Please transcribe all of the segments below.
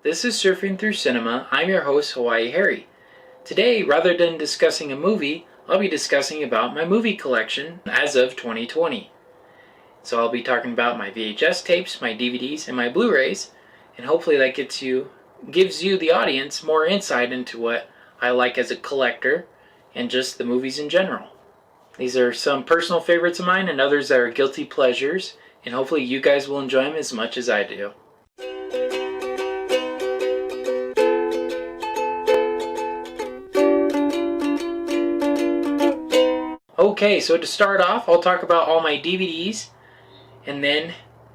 This is Surfing Through Cinema. I'm your host, Hawaii Harry. Today, rather than discussing a movie, I'll be discussing about my movie collection as of 2020. So I'll be talking about my VHS tapes, my DVDs, and my Blu-rays, and hopefully that gives you, the audience, more insight into what I like as a collector and just the movies in general. These are some personal favorites of mine and others that are guilty pleasures, and hopefully you guys will enjoy them as much as I do. Okay, so to start off, I'll talk about all my DVDs, and then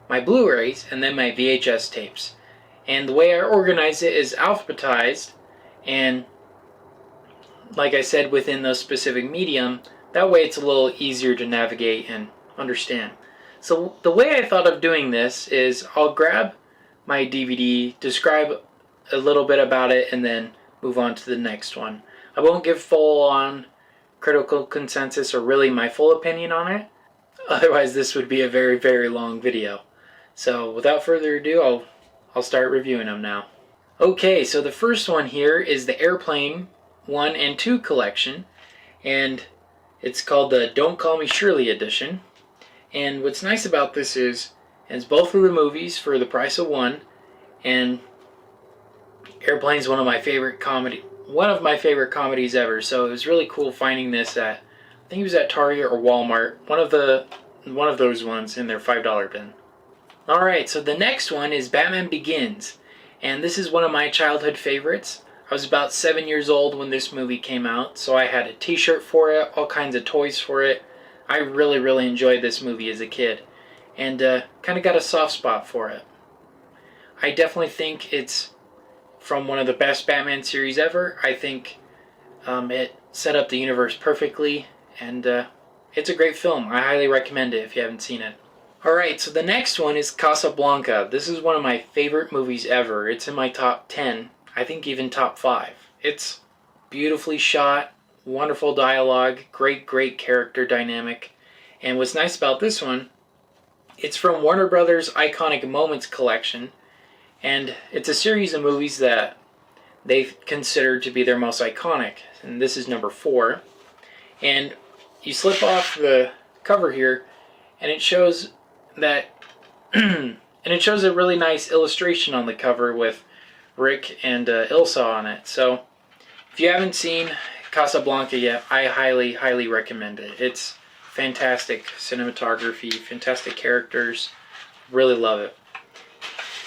my Blu-rays, and then my VHS tapes. And the way I organize it is alphabetized, and like I said, within those specific medium. That way it's a little easier to navigate and understand. So the way I thought of doing this is I'll grab my DVD, describe a little bit about it, and then move on to the next one. I won't give full-on critical consensus or really my full opinion on it. Otherwise this would be a very, very long video. So without further ado, I'll start reviewing them now. Okay, so the first one here is the Airplane 1 and 2 collection, and it's called the Don't Call Me Shirley edition. And what's nice about this is it's both of the movies for the price of one, and Airplane's one of my favorite comedies ever. So it was really cool finding this at, I think it was at Target or Walmart, one of those ones in their $5 bin. Alright, so the next one is Batman Begins, and this is one of my childhood favorites. I was about 7 years old when this movie came out, so I had a t-shirt for it, all kinds of toys for it. I really, really enjoyed this movie as a kid, and kind of got a soft spot for it. I definitely think it's from one of the best Batman series ever. I think it set up the universe perfectly, and it's a great film. I highly recommend it if you haven't seen it. Alright, so the next one is Casablanca. This is one of my favorite movies ever. It's in my top 10. I think even top 5. It's beautifully shot, wonderful dialogue, great character dynamic. And what's nice about this one, it's from Warner Brothers' Iconic Moments collection, and it's a series of movies that they consider to be their most iconic. And this is number 4. And you slip off the cover here, and it shows that and it shows a really nice illustration on the cover with Rick and Ilsa on it. So if you haven't seen Casablanca yet, I highly, highly recommend it. It's fantastic cinematography, fantastic characters. Really love it.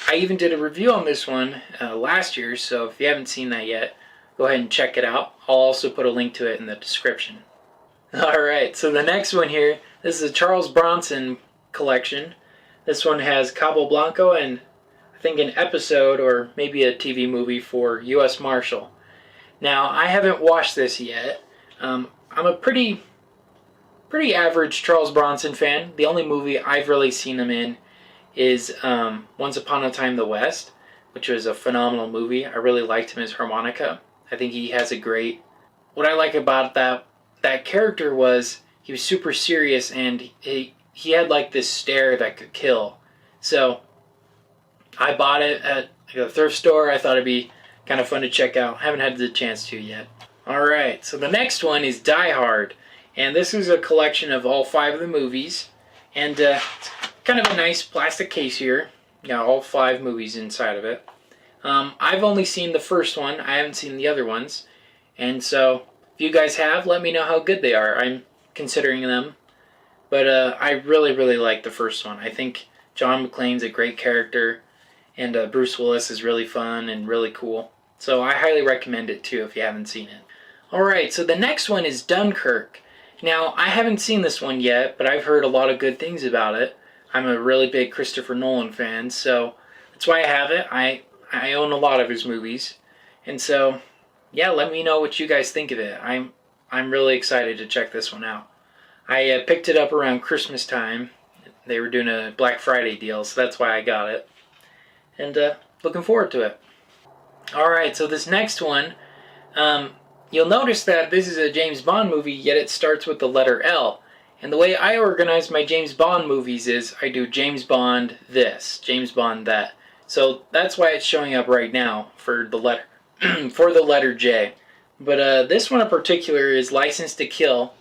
I even did a review on this one last year, so if you haven't seen that yet, go ahead and check it out. I'll also put a link to it in the description. Alright, so the next one here, this is a Charles Bronson collection. This one has Cabo Blanco and I think an episode or maybe a TV movie for U.S. Marshal. Now, I haven't watched this yet. I'm a pretty average Charles Bronson fan. The only movie I've really seen him in is Once Upon a Time in the West, which was a phenomenal movie. I really liked him as harmonica. I think he has a great... What I like about that character was he was super serious, and he had like this stare that could kill. So I bought it at a thrift store. I thought it'd be kind of fun to check out. Haven't had the chance to yet. Alright, so the next one is Die Hard. And this is a collection of all 5 of the movies. And it's kind of a nice plastic case here. Got all 5 movies inside of it. I've only seen the first one. I haven't seen the other ones. And so, if you guys have, let me know how good they are. I'm considering them. But I really, really like the first one. I think John McClane's a great character. And Bruce Willis is really fun and really cool. So I highly recommend it too if you haven't seen it. Alright, so the next one is Dunkirk. Now, I haven't seen this one yet, but I've heard a lot of good things about it. I'm a really big Christopher Nolan fan, so that's why I have it. I own a lot of his movies. And so, yeah, let me know what you guys think of it. I'm really excited to check this one out. I picked it up around Christmas time. They were doing a Black Friday deal, so that's why I got it. And looking forward to it. Alright, so this next one, you'll notice that this is a James Bond movie, yet it starts with the letter L. And the way I organize my James Bond movies is I do James Bond this, James Bond that. So that's why it's showing up right now for the letter for the letter J. But this one in particular is License to Kill,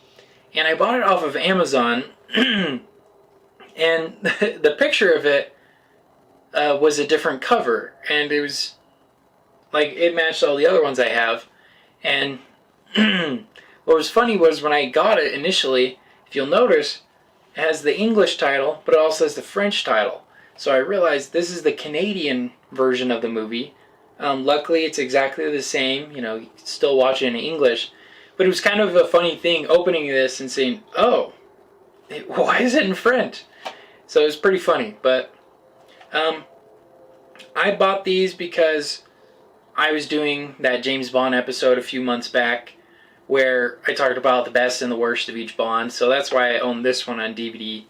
and I bought it off of Amazon. And the picture of it was a different cover, and it was like it matched all the other ones I have. And what was funny was when I got it initially, if you'll notice, it has the English title, but it also has the French title. So I realized this is the Canadian version of the movie. Luckily, it's exactly the same. You know, you can still watch it in English. But it was kind of a funny thing opening this and saying, "Oh, why is it in French?" So it was pretty funny. But I bought these because I was doing that James Bond episode a few months back where I talked about the best and the worst of each Bond. So that's why I own this one on DVD.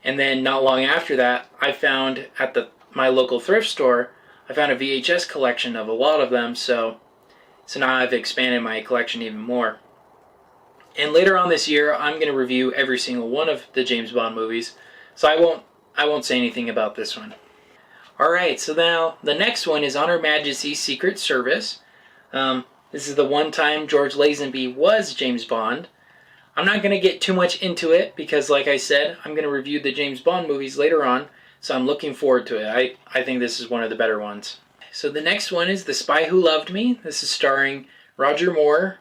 And then not long after that, I found at my local thrift store, I found a VHS collection of a lot of them. So now I've expanded my collection even more. And later on this year, I'm going to review every single one of the James Bond movies. So I won't say anything about this one. Alright, so now the next one is On Her Majesty's Secret Service. This is the one time George Lazenby was James Bond. I'm not going to get too much into it because, like I said, I'm going to review the James Bond movies later on, so I'm looking forward to it. I think this is one of the better ones. So the next one is The Spy Who Loved Me. This is starring Roger Moore.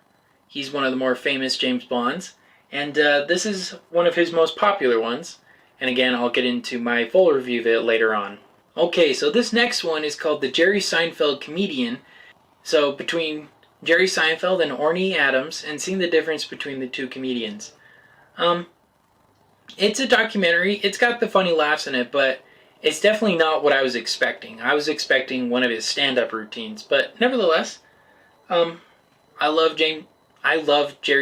He's one of the more famous James Bonds, and this is one of his most popular ones. And again, I'll get into my full review of it later on. Okay, so this next one is called The Jerry Seinfeld Comedian. So between Jerry Seinfeld and Orny Adams, and seeing the difference between the two comedians. It's a documentary. It's got the funny laughs in it, but it's definitely not what I was expecting. I was expecting one of his stand-up routines, but nevertheless, I love Jerry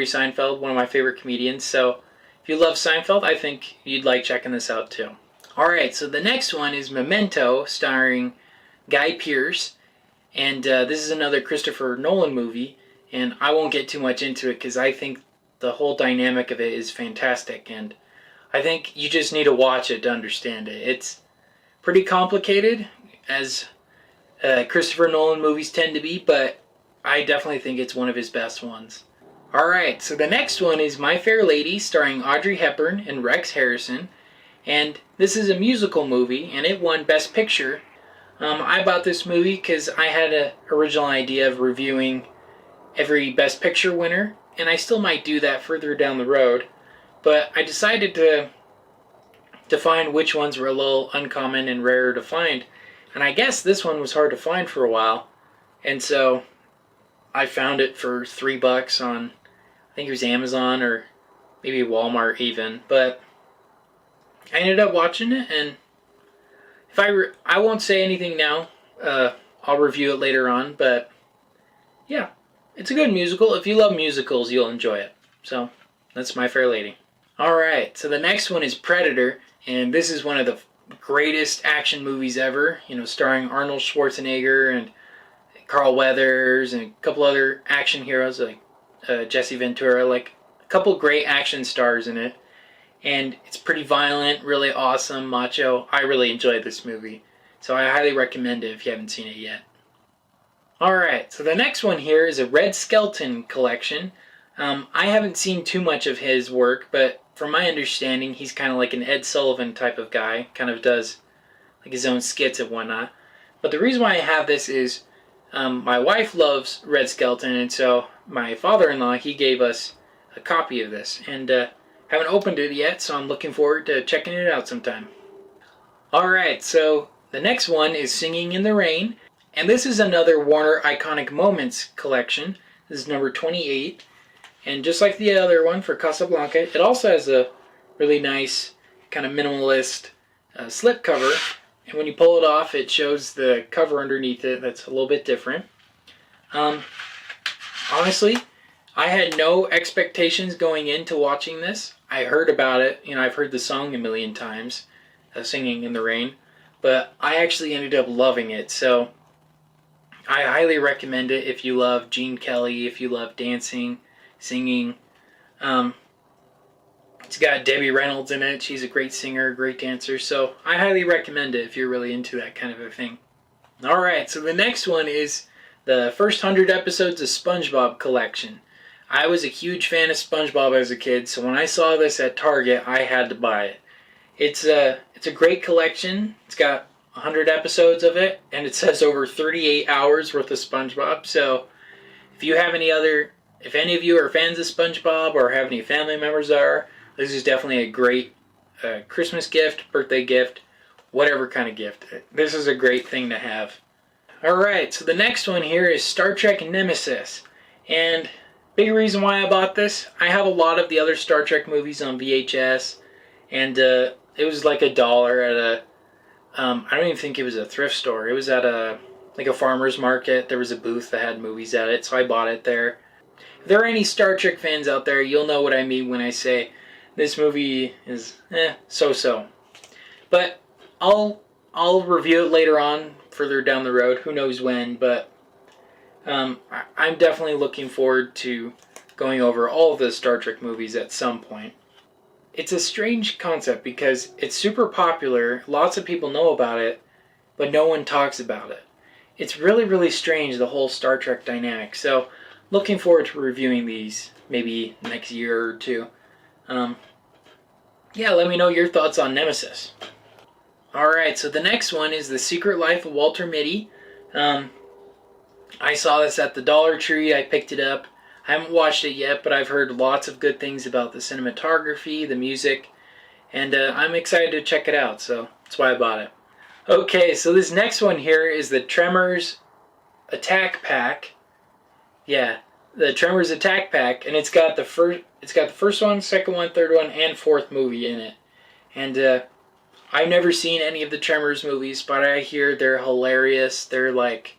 Seinfeld, one of my favorite comedians. So if you love Seinfeld, I think you'd like checking this out too. Alright, so the next one is Memento, starring Guy Pearce. And this is another Christopher Nolan movie, and I won't get too much into it because I think the whole dynamic of it is fantastic, and I think you just need to watch it to understand it. It's pretty complicated, as Christopher Nolan movies tend to be, but I definitely think it's one of his best ones. Alright, so the next one is My Fair Lady, starring Audrey Hepburn and Rex Harrison, and this is a musical movie, and it won Best Picture. I bought this movie because I had an original idea of reviewing every Best Picture winner, and I still might do that further down the road, but I decided to find which ones were a little uncommon and rarer to find, and I guess this one was hard to find for a while, and so I found it for $3 on, I think it was Amazon or maybe Walmart even, but I ended up watching it, and I won't say anything now. I'll review it later on, but yeah, it's a good musical. If you love musicals, you'll enjoy it. So that's My Fair Lady. Alright, so the next one is Predator, and this is one of the greatest action movies ever, starring Arnold Schwarzenegger and Carl Weathers and a couple other action heroes like Jesse Ventura, like a couple great action stars in it. And it's pretty violent, really awesome, macho. I really enjoyed this movie, so I highly recommend it if you haven't seen it yet. Alright, so the next one here is a Red Skelton Collection. I haven't seen too much of his work, but from my understanding, he's kind of like an Ed Sullivan type of guy, kind of does like his own skits and whatnot. But the reason why I have this is my wife loves Red Skelton, and so my father-in-law, he gave us a copy of this, and haven't opened it yet, so I'm looking forward to checking it out sometime. Alright, so the next one is Singing in the Rain, and this is another Warner Iconic Moments collection. This is number 28, and just like the other one for Casablanca, it also has a really nice kind of minimalist slip cover, and when you pull it off, it shows the cover underneath it that's a little bit different. Honestly, I had no expectations going into watching this. I heard about it, I've heard the song a million times, Singing in the Rain, but I actually ended up loving it, so I highly recommend it if you love Gene Kelly, if you love dancing, singing. It's got Debbie Reynolds in it. She's a great singer, great dancer, so I highly recommend it if you're really into that kind of a thing. Alright, so the next one is the first 100 episodes of Spongebob Collection. I was a huge fan of Spongebob as a kid, so when I saw this at Target, I had to buy it. It's a great collection. It's got 100 episodes of it, and it says over 38 hours worth of SpongeBob. So if any of you are fans of SpongeBob or have any family members that are, this is definitely a great Christmas gift, birthday gift, whatever kind of gift. This is a great thing to have. Alright, so the next one here is Star Trek Nemesis. And big reason why I bought this, I have a lot of the other Star Trek movies on VHS, and it was like $1 at a, I don't even think it was a thrift store. It was at a farmer's market. There was a booth that had movies at it, so I bought it there. If there are any Star Trek fans out there, you'll know what I mean when I say this movie is so-so. But I'll review it later on, further down the road. Who knows when, but I'm definitely looking forward to going over all of the Star Trek movies at some point. It's a strange concept because it's super popular, lots of people know about it, but no one talks about it. It's really, really strange, the whole Star Trek dynamic. So, looking forward to reviewing these maybe next year or two. Let me know your thoughts on Nemesis. Alright, so the next one is The Secret Life of Walter Mitty. I saw this at the Dollar Tree. I picked it up. I haven't watched it yet, but I've heard lots of good things about the cinematography, the music, and I'm excited to check it out, so that's why I bought it. Okay, so this next one here is the Tremors Attack Pack. Yeah, the Tremors Attack Pack, and it's got the first one, second one, third one, and fourth movie in it. And I've never seen any of the Tremors movies, but I hear they're hilarious. They're like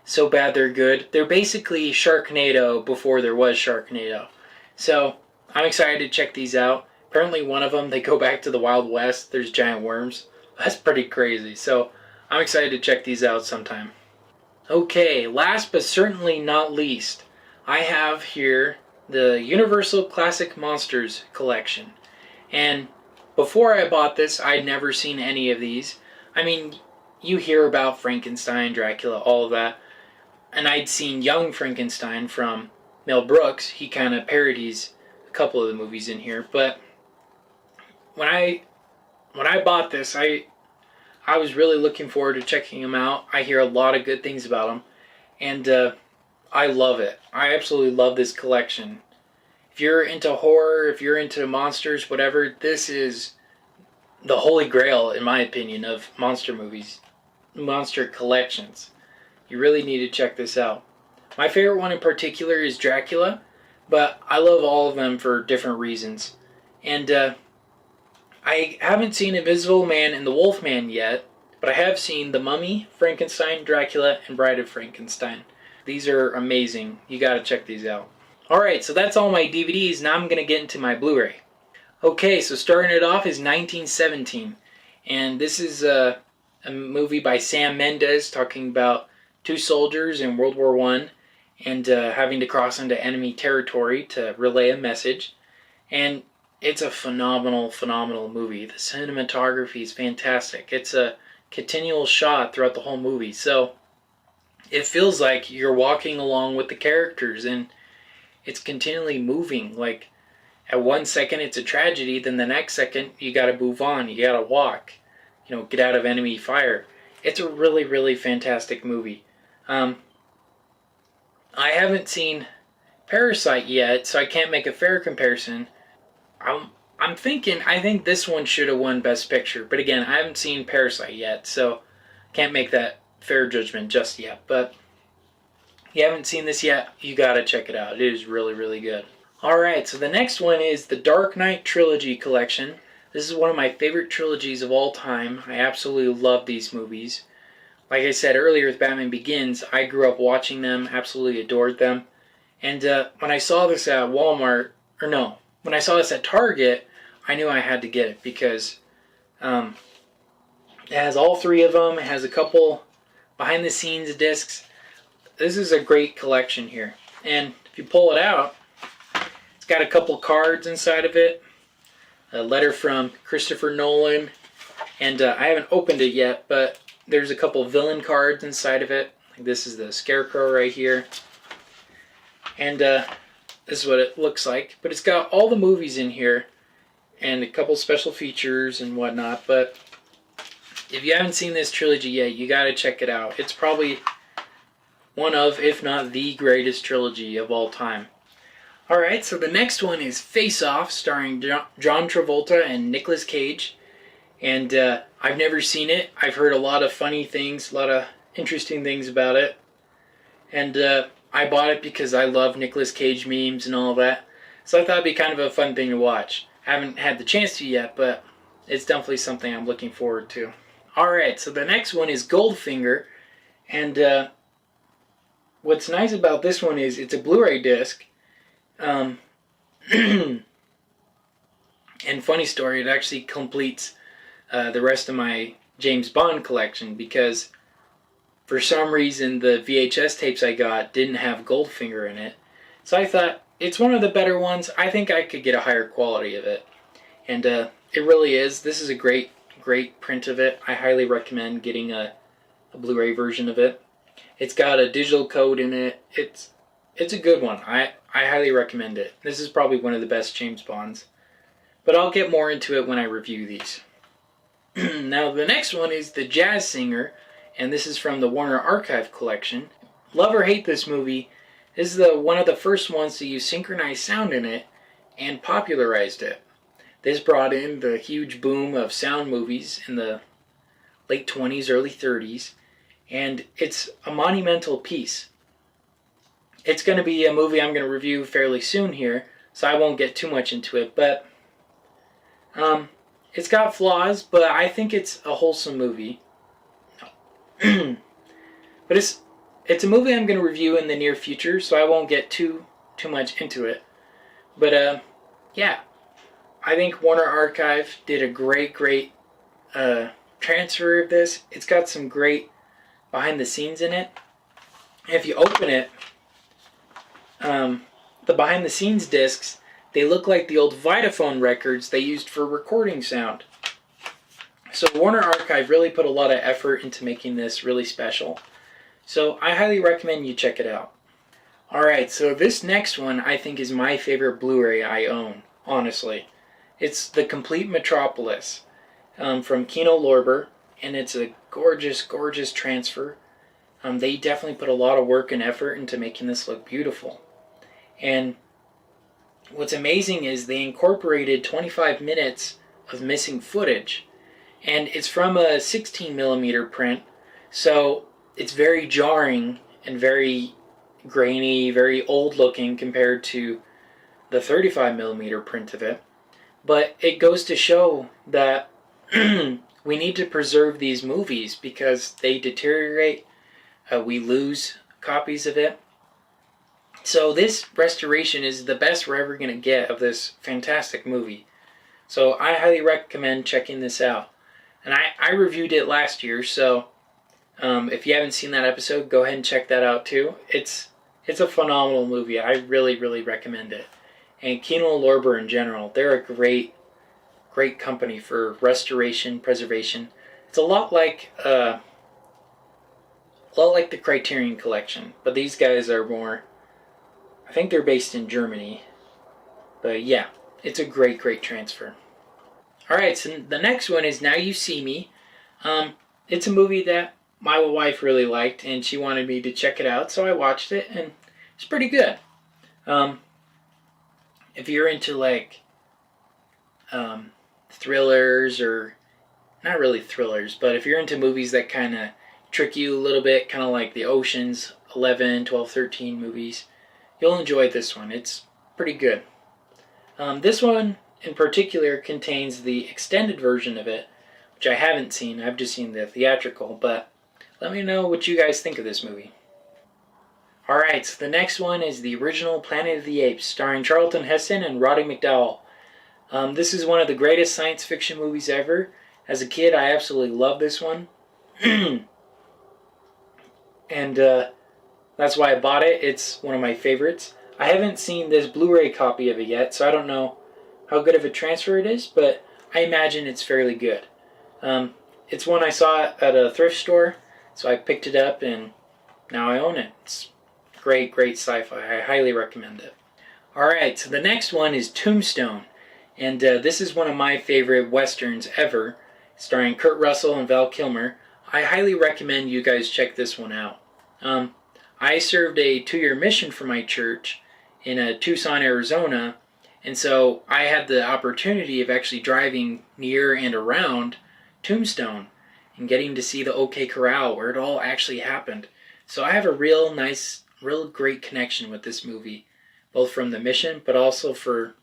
so bad they're good. They're basically Sharknado before there was Sharknado. So I'm excited to check these out. Apparently one of them, they go back to the Wild West. There's giant worms. That's pretty crazy. So I'm excited to check these out sometime. Okay, last but certainly not least, I have here the Universal Classic Monsters Collection. And before I bought this, I'd never seen any of these. I mean, you hear about Frankenstein, Dracula, all of that. And I'd seen Young Frankenstein from Mel Brooks. He kind of parodies a couple of the movies in here. But when I bought this, I was really looking forward to checking them out. I hear a lot of good things about them. And I love it. I absolutely love this collection. If you're into horror, if you're into monsters, whatever, this is the holy grail, in my opinion, of monster movies, monster collections. You really need to check this out. My favorite one in particular is Dracula, but I love all of them for different reasons. And I haven't seen Invisible Man and the Wolfman yet, but I have seen The Mummy, Frankenstein, Dracula, and Bride of Frankenstein. These are amazing. You gotta check these out. Alright, so that's all my DVDs. Now I'm gonna get into my Blu-ray. Okay, so starting it off is 1917. And this is a movie by Sam Mendes talking about two soldiers in World War I and having to cross into enemy territory to relay a message. And it's a phenomenal, phenomenal movie. The cinematography is fantastic. It's a continual shot throughout the whole movie. So it feels like you're walking along with the characters and it's continually moving. Like at one second it's a tragedy, then the next second you gotta move on. You gotta walk. Get out of enemy fire. It's a really, really fantastic movie. I haven't seen Parasite yet, so I can't make a fair comparison. I think this one should have won Best Picture, but again, I haven't seen Parasite yet, so can't make that fair judgment just yet. But if you haven't seen this yet, you gotta check it out. It is really, really good. Alright, so the next one is the Dark Knight Trilogy Collection. This is one of my favorite trilogies of all time. I absolutely love these movies. Like I said earlier with Batman Begins, I grew up watching them, absolutely adored them. And when I saw this at when I saw this at Target, I knew I had to get it because it has all three of them. It has a couple behind the scenes discs. This is a great collection here. And if you pull it out, it's got a couple cards inside of it. A letter from Christopher Nolan. And I haven't opened it yet, but there's a couple villain cards inside of it. Like this is the Scarecrow right here. And this is what it looks like. But it's got all the movies in here and a couple special features and whatnot. But if you haven't seen this trilogy yet, you gotta check it out. It's probably one of, if not the greatest trilogy of all time. Alright, so the next one is Face Off, starring John Travolta and Nicolas Cage. And I've never seen it. I've heard a lot of funny things, a lot of interesting things about it. And I bought it because I love Nicolas Cage memes and all of that. So I thought it'd be kind of a fun thing to watch. I haven't had the chance to yet, but it's definitely something I'm looking forward to. Alright, so the next one is Goldfinger. And what's nice about this one is it's a Blu-ray disc. And funny story, it actually completes the rest of my James Bond collection, because for some reason the VHS tapes I got didn't have Goldfinger in it. So I thought, it's one of the better ones. I think I could get a higher quality of it. And it really is. This is a great print of it. I highly recommend getting a Blu-ray version of it. It's got a digital code in it. It's a good one. I highly recommend it. This is probably one of the best James Bonds. But I'll get more into it when I review these. Now the next one is The Jazz Singer, and this is from the Warner Archive Collection. Love or hate this movie, this is one of the first ones to use synchronized sound in it and popularized it. This brought in the huge boom of sound movies in the late 20s, early 30s, and it's a monumental piece. It's going to be a movie I'm going to review fairly soon here, so I won't get too much into it, but it's got flaws, but I think it's a wholesome movie. But it's a movie I'm going to review in the near future, so I won't get too much into it. But yeah, I think Warner Archive did a great transfer of this. It's got some great behind the scenes in it. And if you open it, the behind the scenes discs, they look like the old Vitaphone records they used for recording sound. So Warner Archive really put a lot of effort into making this really special. So I highly recommend you check it out. Alright, so this next one I think is my favorite Blu-ray I own, honestly. It's the Complete Metropolis from Kino Lorber, and it's a gorgeous transfer. They definitely put a lot of work and effort into making this look beautiful. And what's amazing is they incorporated 25 minutes of missing footage. And it's from a 16mm print, so it's very jarring and very grainy, very old looking compared to the 35mm print of it. But it goes to show that we need to preserve these movies because they deteriorate. We lose copies of it. So this restoration is the best we're ever going to get of this fantastic movie. So I highly recommend checking this out. And I reviewed it last year, so if you haven't seen that episode, go ahead and check that out too. It's a phenomenal movie. I really recommend it. And Kino Lorber in general, they're a great company for restoration, preservation. It's a lot like the Criterion Collection, but these guys are more, I think they're based in Germany. But yeah, it's a great transfer. Alright, so the next one is Now You See Me. It's a movie that my wife really liked, and she wanted me to check it out, so I watched it, and it's pretty good. If you're into thrillers, or not really thrillers, but if you're into movies that kind of trick you a little bit, kind of like the Ocean's 11, 12, 13 movies, you'll enjoy this one. It's pretty good. This one in particular contains the extended version of it, which I haven't seen. I've just seen the theatrical, but let me know what you guys think of this movie. Alright, so the next one is the original Planet of the Apes, starring Charlton Heston and Roddy McDowall. This is one of the greatest science fiction movies ever. As a kid, I absolutely love this one. And that's why I bought it. It's one of my favorites. I haven't seen this Blu-ray copy of it yet, so I don't know how good of a transfer it is, but I imagine it's fairly good. it's one I saw at a thrift store, so I picked it up and now I own it. It's great sci-fi. I highly recommend it. Alright, so the next one is Tombstone. And this is one of my favorite westerns ever, starring Kurt Russell and Val Kilmer. I highly recommend you guys check this one out. I served a 2-year mission for my church in Tucson, Arizona, and so I had the opportunity of actually driving near and around Tombstone and getting to see the OK Corral where it all actually happened. So I have a real great connection with this movie, both from the mission, but also for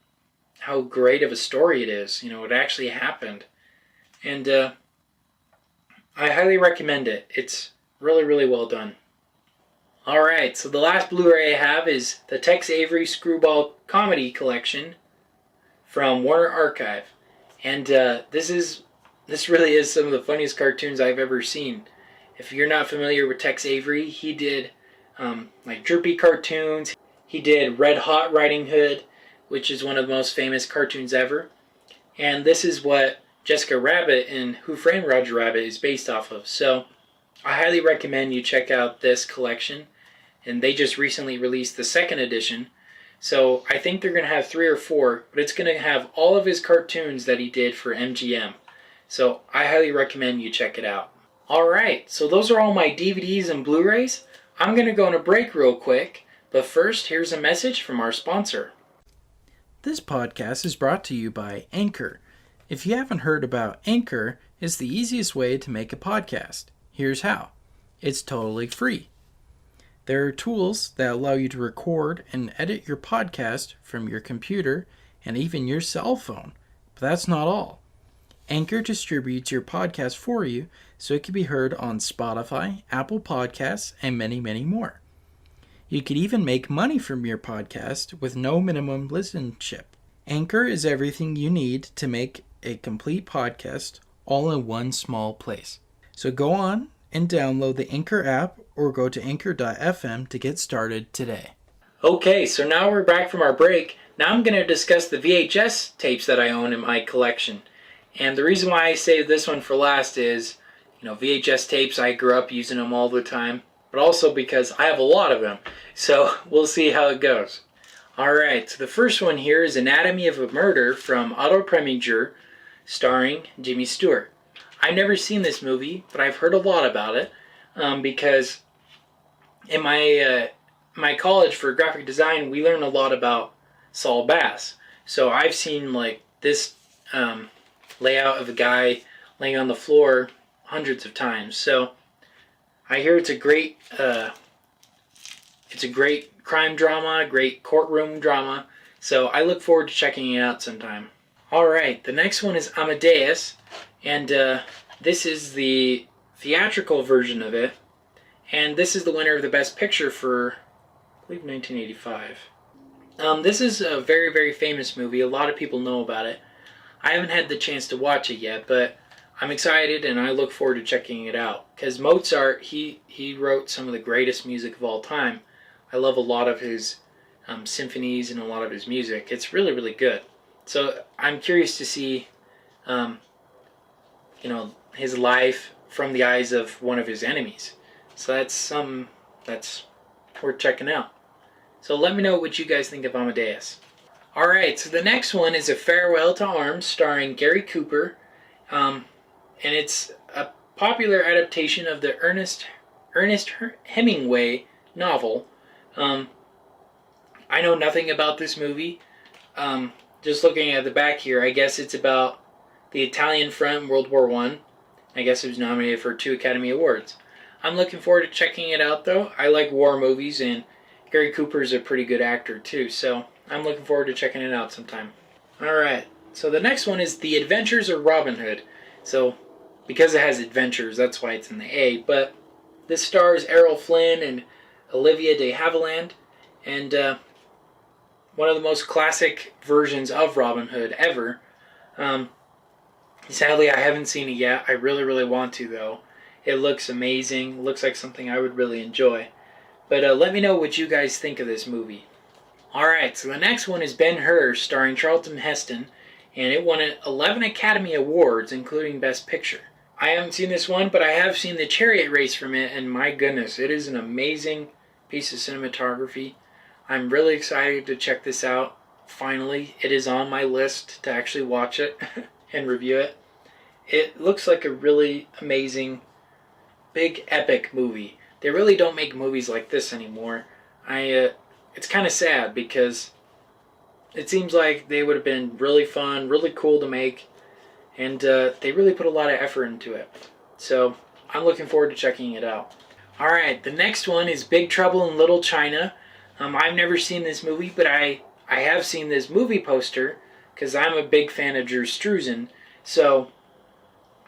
how great of a story it is. You know, it actually happened. And I highly recommend it. It's really well done. Alright, so the last Blu-ray I have is the Tex Avery Screwball Comedy Collection from Warner Archive. And this really is some of the funniest cartoons I've ever seen. If you're not familiar with Tex Avery, he did like Droopy cartoons. He did Red Hot Riding Hood, which is one of the most famous cartoons ever. And this is what Jessica Rabbit in Who Framed Roger Rabbit is based off of. So I highly recommend you check out this collection. And they just recently released the 2nd edition. So I think they're going to have 3 or 4, but it's going to have all of his cartoons that he did for MGM. So I highly recommend you check it out. Alright, so those are all my DVDs and Blu-rays. I'm going to go on a break real quick, but first here's a message from our sponsor. This podcast is brought to you by Anchor. If you haven't heard about Anchor, it's the easiest way to make a podcast. Here's how. It's totally free. There are tools that allow you to record and edit your podcast from your computer and even your cell phone. But that's not all. Anchor distributes your podcast for you so it can be heard on Spotify, Apple Podcasts, and many more. You could even make money from your podcast with no minimum listenership. Anchor is everything you need to make a complete podcast all in one small place. So go on and download the Anchor app or go to anchor.fm to get started today. Okay, so now we're back from our break. Now I'm going to discuss the VHS tapes that I own in my collection. And the reason why I saved this one for last is, VHS tapes, I grew up using them all the time. But also because I have a lot of them. So we'll see how it goes. Alright, so the first one here is Anatomy of a Murder from Otto Premanger, starring Jimmy Stewart. I've never seen this movie, but I've heard a lot about it because in my college for graphic design, we learned a lot about Saul Bass. So I've seen like this layout of a guy laying on the floor hundreds of times. So I hear it's a great crime drama, great courtroom drama. So I look forward to checking it out sometime. Alright, the next one is Amadeus. And this is the theatrical version of it. And this is the winner of the Best Picture for, I believe, 1985. This is a very famous movie. A lot of people know about it. I haven't had the chance to watch it yet, but I'm excited and I look forward to checking it out. Because Mozart, he wrote some of the greatest music of all time. I love a lot of his symphonies and a lot of his music. It's really good. So I'm curious to see his life from the eyes of one of his enemies. So that's worth checking out. So let me know what you guys think of Amadeus. Alright, so the next one is A Farewell to Arms, starring Gary Cooper. And it's a popular adaptation of the Ernest Hemingway novel. I know nothing about this movie. Just looking at the back here, I guess it's about the Italian front in World War I. I guess it was nominated for 2 Academy Awards. I'm looking forward to checking it out, though. I like war movies, and Gary Cooper's a pretty good actor, too. So I'm looking forward to checking it out sometime. Alright, so the next one is The Adventures of Robin Hood. So, because it has adventures, that's why it's in the A. But this stars Errol Flynn and Olivia de Havilland. And one of the most classic versions of Robin Hood ever. Sadly, I haven't seen it yet. I really want to, though. It looks amazing. It looks like something I would really enjoy. But let me know what you guys think of this movie. Alright, so the next one is Ben-Hur, starring Charlton Heston. And it won 11 Academy Awards, including Best Picture. I haven't seen this one, but I have seen the chariot race from it, and my goodness, it is an amazing piece of cinematography. I'm really excited to check this out. Finally, it is on my list to actually watch it and review it. It looks like a really amazing, big, epic movie. They really don't make movies like this anymore. It's kind of sad because it seems like they would have been really fun, really cool to make, and they really put a lot of effort into it. So I'm looking forward to checking it out. Alright, the next one is Big Trouble in Little China. I've never seen this movie, but I have seen this movie poster because I'm a big fan of Drew Struzan. So,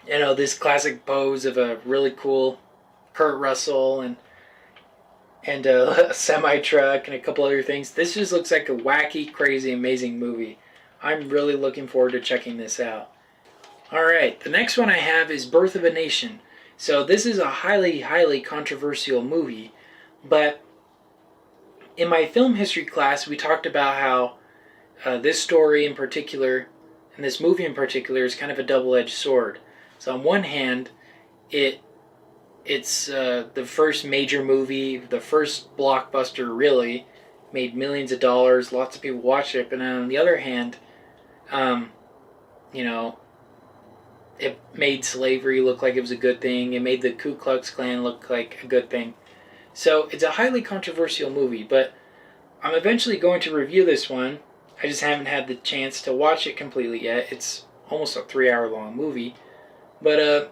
you know, this classic pose of a really cool Kurt Russell and a semi-truck and a couple other things. This just looks like a wacky, crazy, amazing movie. I'm really looking forward to checking this out. Alright, the next one I have is Birth of a Nation. So this is a highly, highly controversial movie, but in my film history class we talked about how this story in particular, and this movie in particular, is kind of a double-edged sword. So on one hand, it's the first major movie, the first blockbuster really, made millions of dollars, lots of people watched it, but then on the other hand, you know, it made slavery look like it was a good thing. It made the Ku Klux Klan look like a good thing. So it's a highly controversial movie, but I'm eventually going to review this one. I just haven't had the chance to watch it completely yet. It's almost a 3-hour long movie. But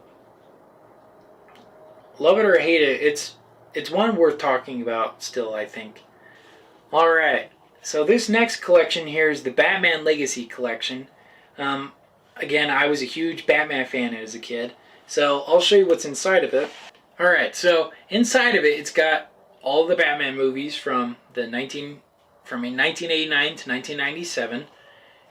love it or hate it, it's one worth talking about still, I think. Alright, so this next collection here is the Batman Legacy Collection. Again, I was a huge Batman fan as a kid, so I'll show you what's inside of it. Alright, so inside of it, it's got all the Batman movies from 1989 to 1997,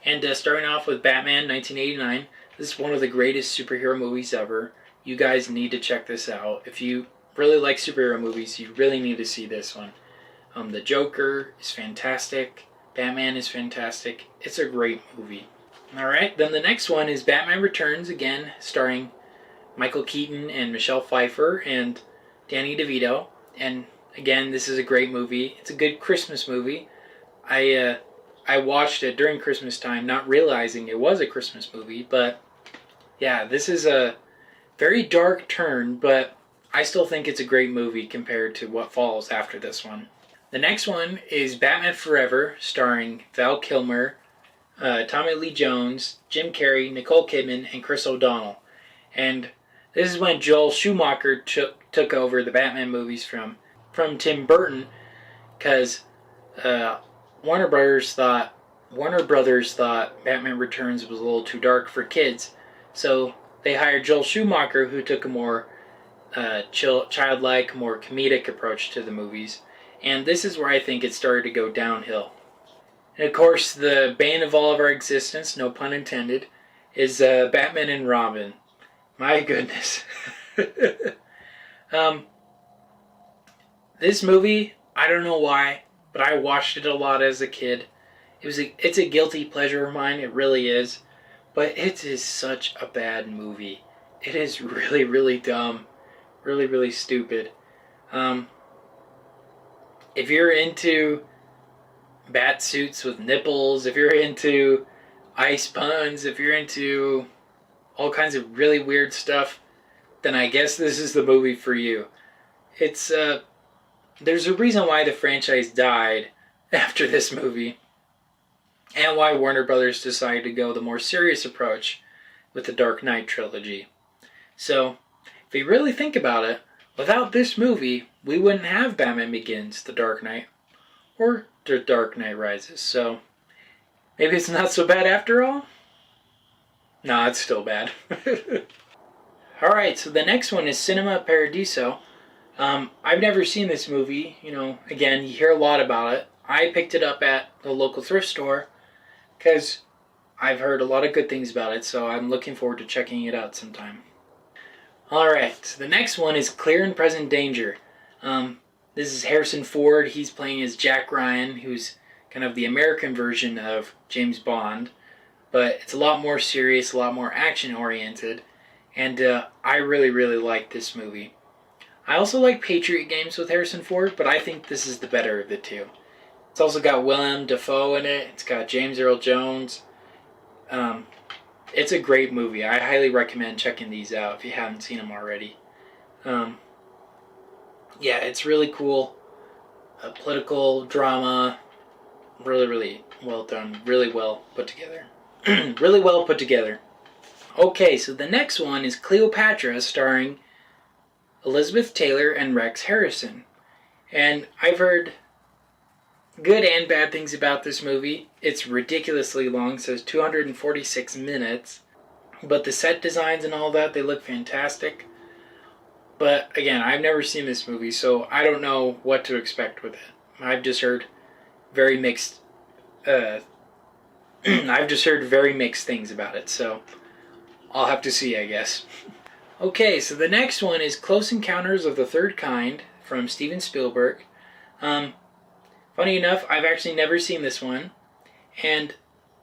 and starting off with Batman 1989. This is one of the greatest superhero movies ever. You guys need to check this out. If you really like superhero movies, you really need to see this one. The Joker is fantastic. Batman is fantastic. It's a great movie. Alright, then the next one is Batman Returns, again, starring Michael Keaton and Michelle Pfeiffer and Danny DeVito. And again, this is a great movie. It's a good Christmas movie. I watched it during Christmas time, not realizing it was a Christmas movie, but yeah, this is a very dark turn, but I still think it's a great movie compared to what follows after this one. The next one is Batman Forever, starring Val Kilmer, Tommy Lee Jones, Jim Carrey, Nicole Kidman, and Chris O'Donnell. And this is when Joel Schumacher took over the Batman movies from Tim Burton, because Warner Brothers thought Batman Returns was a little too dark for kids, so they hired Joel Schumacher, who took a more childlike, more comedic approach to the movies. And this is where I think it started to go downhill. And of course, the bane of all of our existence, no pun intended, is Batman and Robin. My goodness. This movie, I don't know why, but I watched it a lot as a kid. It's a guilty pleasure of mine, it really is. But it is such a bad movie. It is really, really dumb. Really, really stupid. If you're into bat suits with nipples, if you're into ice puns, if you're into all kinds of really weird stuff, then I guess this is the movie for you. It's there's a reason why the franchise died after this movie, and why Warner Brothers decided to go the more serious approach with the Dark Knight trilogy. So, if you really think about it, without this movie, we wouldn't have Batman Begins, The Dark Knight, or The Dark Knight Rises. So, maybe it's not so bad after all? No, it's still bad. Alright, so the next one is Cinema Paradiso. I've never seen this movie. You know, again, you hear a lot about it. I picked it up at the local thrift store because I've heard a lot of good things about it, so I'm looking forward to checking it out sometime. Alright, the next one is Clear and Present Danger. This is Harrison Ford. He's playing as Jack Ryan, who's kind of the American version of James Bond, but it's a lot more serious, a lot more action-oriented, and I really, really like this movie. I also like Patriot Games with Harrison Ford, but I think this is the better of the two. It's also got Willem Dafoe in it. It's got James Earl Jones. It's a great movie. I highly recommend checking these out if you haven't seen them already. Yeah, it's really cool. A political drama. Really, really well done. Really well put together. Really well put together. Okay, so the next one is Cleopatra, starring Elizabeth Taylor and Rex Harrison. And I've heard good and bad things about this movie. It's ridiculously long, says 246 minutes. But the set designs and all that, they look fantastic. But again, I've never seen this movie, so I don't know what to expect with it. I've just heard very mixed things about it, so I'll have to see, I guess. Okay, so the next one is Close Encounters of the Third Kind from Steven Spielberg. Funny enough, I've actually never seen this one, and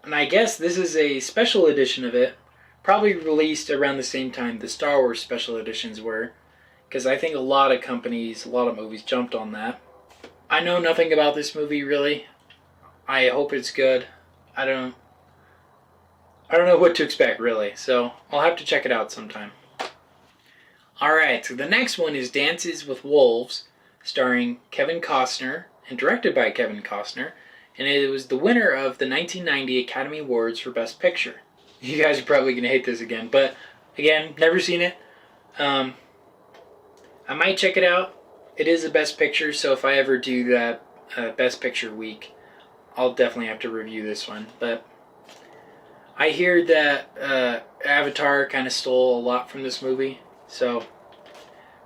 I guess this is a special edition of it, probably released around the same time the Star Wars special editions were, because I think a lot of companies, a lot of movies jumped on that. I know nothing about this movie, really. I hope it's good. I don't know what to expect, really, so I'll have to check it out sometime. Alright, so the next one is Dances with Wolves, starring Kevin Costner and directed by Kevin Costner, and it was the winner of the 1990 Academy Awards for Best Picture. You guys are probably going to hate this again, but again, never seen it. I might check it out. It is a Best Picture, so if I ever do that Best Picture week, I'll definitely have to review this one. But I hear that Avatar kind of stole a lot from this movie, so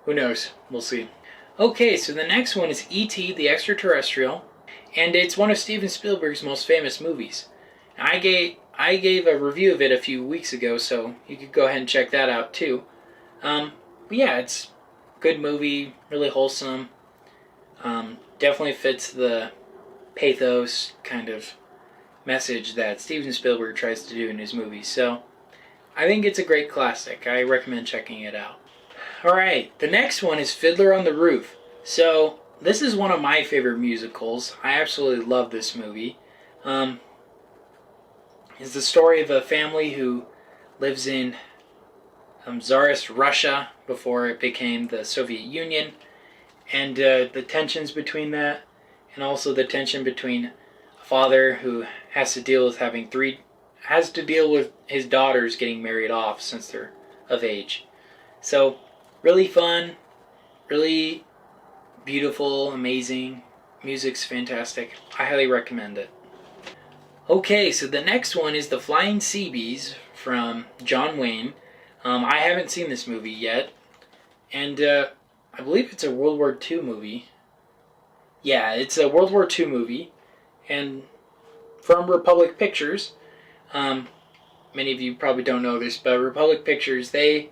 who knows? We'll see. Okay, so the next one is E.T. the Extraterrestrial, and it's one of Steven Spielberg's most famous movies. I gave a review of it a few weeks ago, so you could go ahead and check that out too. But yeah, it's a good movie, really wholesome. Definitely fits the pathos kind of message that Steven Spielberg tries to do in his movies. So I think it's a great classic. I recommend checking it out. Alright, the next one is Fiddler on the Roof. So this is one of my favorite musicals. I absolutely love this movie. It's the story of a family who lives in Tsarist Russia before it became the Soviet Union, and the tensions between that, and also the tension between a father who has to deal with his daughters getting married off since they're of age. So really fun, really beautiful, amazing. Music's fantastic. I highly recommend it. Okay, so the next one is The Flying Seabees from John Wayne. I haven't seen this movie yet, and I believe it's a World War II movie. Yeah, it's a World War II movie, and from Republic Pictures. Many of you probably don't know this, but Republic Pictures, they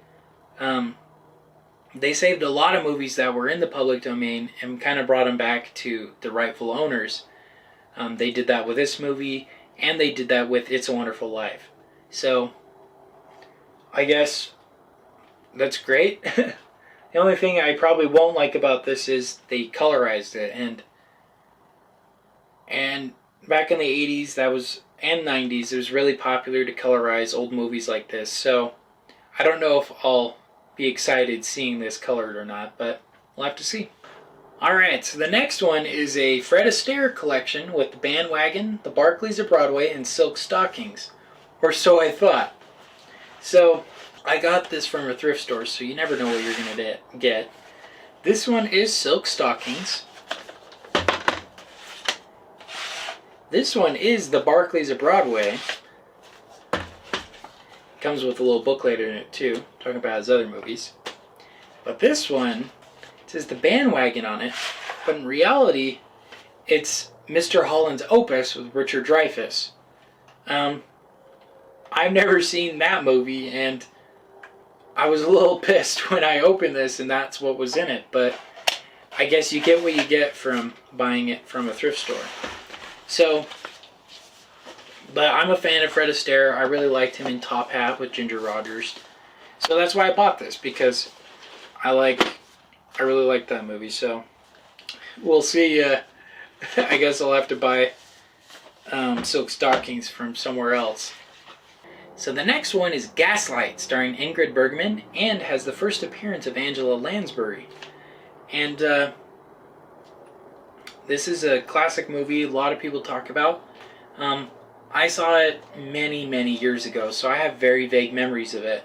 saved a lot of movies that were in the public domain and kind of brought them back to the rightful owners. They did that with this movie, and they did that with It's a Wonderful Life. So, I guess that's great. The only thing I probably won't like about this is they colorized it, and back in the 80s and 90s, it was really popular to colorize old movies like this. So, I don't know if I'll be excited seeing this colored or not, but we'll have to see. Alright, so the next one is a Fred Astaire collection with The Bandwagon, The Barkleys of Broadway, and Silk Stockings. Or so I thought. So, I got this from a thrift store, so you never know what you're going to get. This one is Silk Stockings. This one is The Barkleys of Broadway. Comes with a little booklet in it too, talking about his other movies. But this one, it says The Bandwagon on it, but in reality, it's Mr. Holland's Opus with Richard Dreyfuss. I've never seen that movie, and I was a little pissed when I opened this and that's what was in it, but I guess you get what you get from buying it from a thrift store. So, but I'm a fan of Fred Astaire. I really liked him in Top Hat with Ginger Rogers. So that's why I bought this, because I really like that movie. So we'll see. I guess I'll have to buy silk stockings from somewhere else. So the next one is Gaslight, starring Ingrid Bergman, and has the first appearance of Angela Lansbury. And this is a classic movie a lot of people talk about. I saw it many, many years ago, so I have very vague memories of it.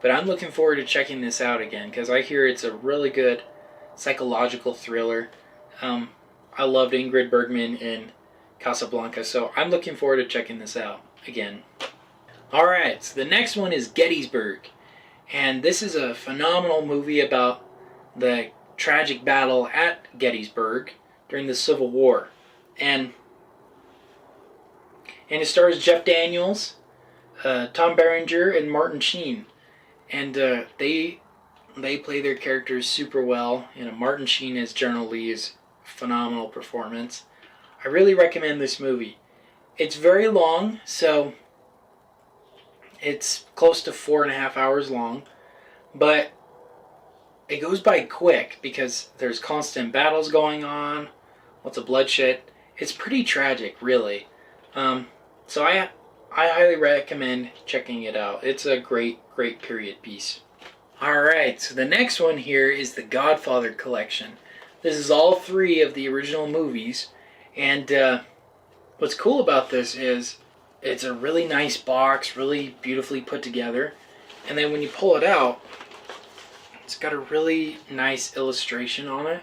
But I'm looking forward to checking this out again, because I hear it's a really good psychological thriller. I loved Ingrid Bergman in Casablanca, so I'm looking forward to checking this out again. Alright, so the next one is Gettysburg. And this is a phenomenal movie about the tragic battle at Gettysburg during the Civil War. And it stars Jeff Daniels, Tom Berenger, and Martin Sheen. And they play their characters super well. Martin Sheen as General Lee is a phenomenal performance. I really recommend this movie. It's very long, so it's close to 4.5 hours long, but it goes by quick because there's constant battles going on, lots of bloodshed. It's pretty tragic, really. So I highly recommend checking it out. It's a great period piece. Alright, so the next one here is the Godfather Collection. This is all 3 of the original movies, and what's cool about this is it's a really nice box, really beautifully put together, and then when you pull it out, it's got a really nice illustration on it.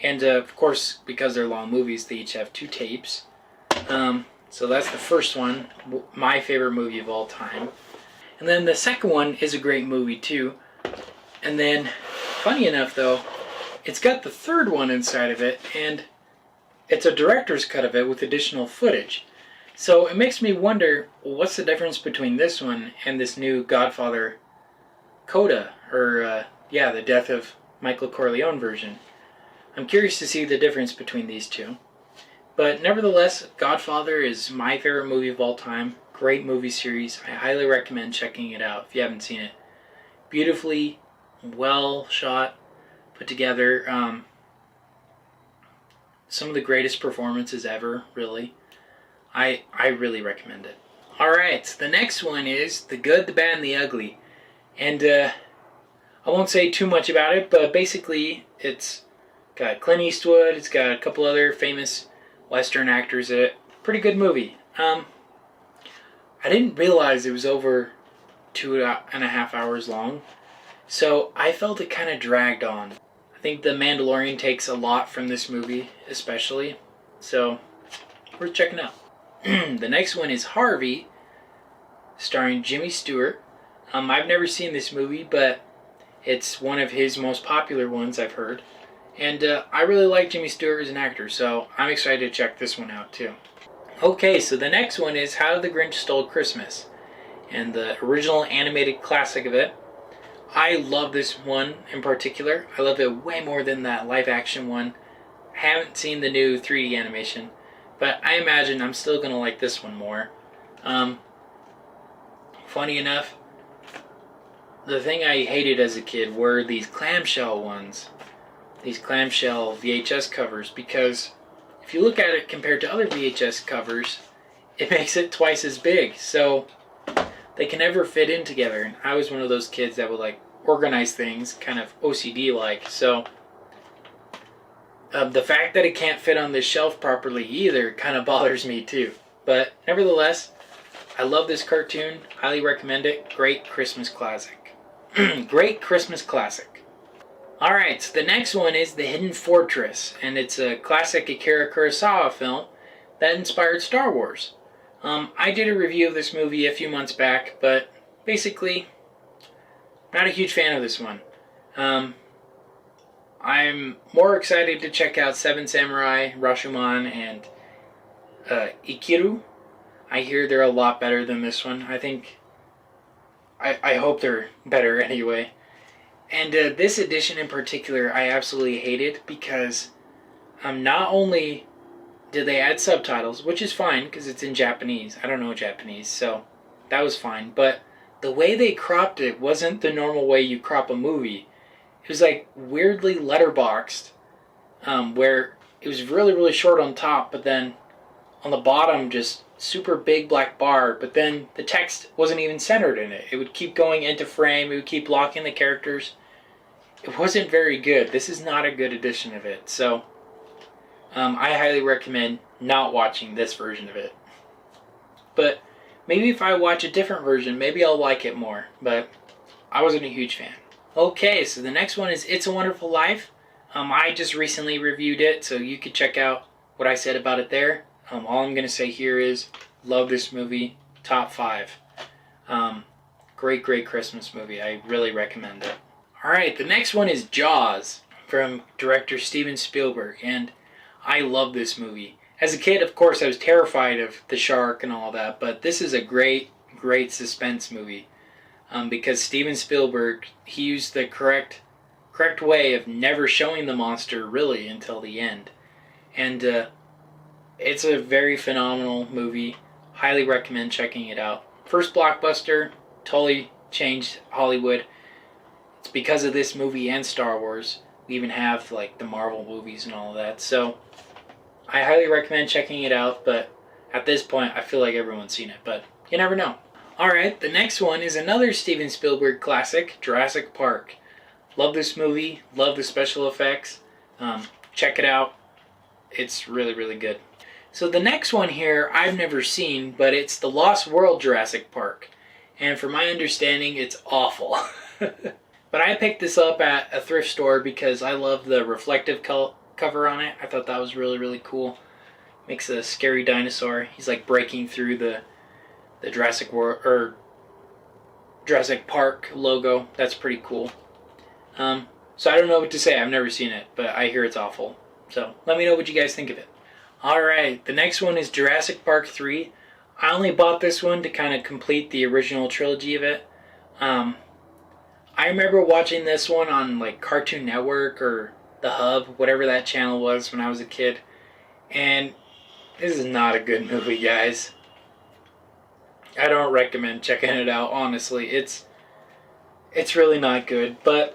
And of course, because they're long movies, they each have 2 tapes. So that's the first one, my favorite movie of all time. And then the second one is a great movie too. And then, funny enough though, it's got the third one inside of it, and it's a director's cut of it with additional footage. So it makes me wonder, what's the difference between this one and this new Godfather Coda, or the Death of Michael Corleone version. I'm curious to see the difference between these two. But nevertheless, Godfather is my favorite movie of all time. Great movie series. I highly recommend checking it out if you haven't seen it. Beautifully, well shot, put together. Some of the greatest performances ever, really. I really recommend it. Alright, the next one is The Good, the Bad, and the Ugly. And I won't say too much about it, but basically it's got Clint Eastwood, it's got a couple other famous Western actors in it. Pretty good movie. I didn't realize it was over 2.5 hours long, so I felt it kind of dragged on. I think The Mandalorian takes a lot from this movie, especially, so worth checking out. The next one is Harvey, starring Jimmy Stewart. I've never seen this movie, but it's one of his most popular ones, I've heard. And I really like Jimmy Stewart as an actor, so I'm excited to check this one out too. Okay, so the next one is How the Grinch Stole Christmas, and the original animated classic of it. I love this one in particular. I love it way more than that live action one. I haven't seen the new 3D animation, but I imagine I'm still going to like this one more. Funny enough, the thing I hated as a kid were these clamshell ones. These clamshell VHS covers, because if you look at it compared to other VHS covers, it makes it twice as big, so they can never fit in together. And I was one of those kids that would organize things kind of OCD like, so the fact that it can't fit on this shelf properly either kind of bothers me too. But nevertheless, I love this cartoon, highly recommend it. Great Christmas classic. Great Christmas classic. Alright, so the next one is The Hidden Fortress, and it's a classic Akira Kurosawa film that inspired Star Wars. I did a review of this movie a few months back, but basically, not a huge fan of this one. I'm more excited to check out Seven Samurai, Rashomon, and Ikiru. I hear they're a lot better than this one. I hope they're better anyway. And this edition in particular, I absolutely hated because not only did they add subtitles, which is fine because it's in Japanese. I don't know Japanese, so that was fine. But the way they cropped it wasn't the normal way you crop a movie. It was like weirdly letterboxed, where it was really, really short on top, but then on the bottom just super big black bar, but then the text wasn't even centered in it. It would keep going into frame, it would keep blocking the characters. It wasn't very good. This is not a good edition of it, so I highly recommend not watching this version of it. But maybe if I watch a different version, maybe I'll like it more, but I wasn't a huge fan. Okay, so the next one is It's a Wonderful Life. I just recently reviewed it, so you could check out what I said about it there. All I'm going to say here is, love this movie, top 5. Great, great Christmas movie. I really recommend it. Alright, the next one is Jaws, from director Steven Spielberg, and I love this movie. As a kid, of course, I was terrified of the shark and all that, but this is a great, great suspense movie. Because Steven Spielberg, he used the correct way of never showing the monster really until the end. And it's a very phenomenal movie. Highly recommend checking it out. First blockbuster, totally changed Hollywood. It's because of this movie and Star Wars. We even have like the Marvel movies and all of that. So I highly recommend checking it out, but at this point I feel like everyone's seen it, but you never know. Alright, the next one is another Steven Spielberg classic, Jurassic Park. Love this movie, love the special effects. Check it out. It's really, really good. So the next one here I've never seen, but it's the Lost World Jurassic Park. And from my understanding, it's awful. But I picked this up at a thrift store because I love the reflective cover on it. I thought that was really, really cool. Makes a scary dinosaur. He's like breaking through the Jurassic World or Jurassic Park logo. That's pretty cool. So I don't know what to say. I've never seen it, but I hear it's awful. So let me know what you guys think of it. Alright, the next one is Jurassic Park 3. I only bought this one to kind of complete the original trilogy of it. I remember watching this one on like Cartoon Network or The Hub, whatever that channel was when I was a kid. And this is not a good movie, guys. I don't recommend checking it out, honestly. It's really not good, but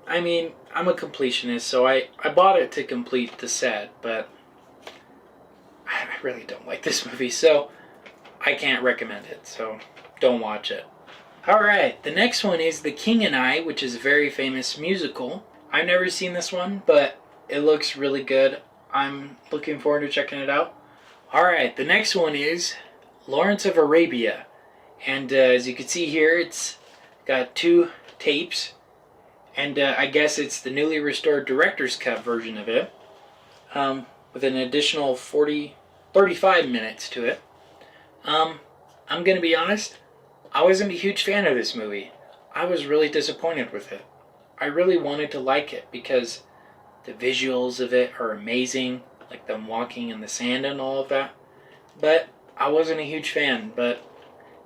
I mean, I'm a completionist, so I bought it to complete the set, but I really don't like this movie, so I can't recommend it, so don't watch it. Alright, the next one is The King and I, which is a very famous musical. I've never seen this one, but it looks really good. I'm looking forward to checking it out. Alright, the next one is Lawrence of Arabia. And as you can see here, it's got 2 tapes. And I guess it's the newly restored director's cut version of it. With an additional 35 minutes to it. I'm going to be honest, I wasn't a huge fan of this movie. I was really disappointed with it. I really wanted to like it because the visuals of it are amazing, like them walking in the sand and all of that. But I wasn't a huge fan, but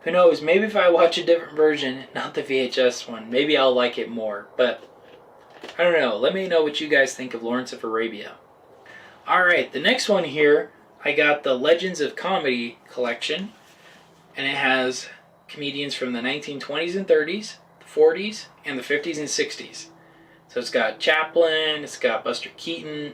who knows, maybe if I watch a different version, not the VHS one, maybe I'll like it more. But I don't know, let me know what you guys think of Lawrence of Arabia. Alright, the next one here, I got the Legends of Comedy Collection, and it has comedians from the 1920s and 30s, the 40s, and the 50s and 60s. So it's got Chaplin, it's got Buster Keaton,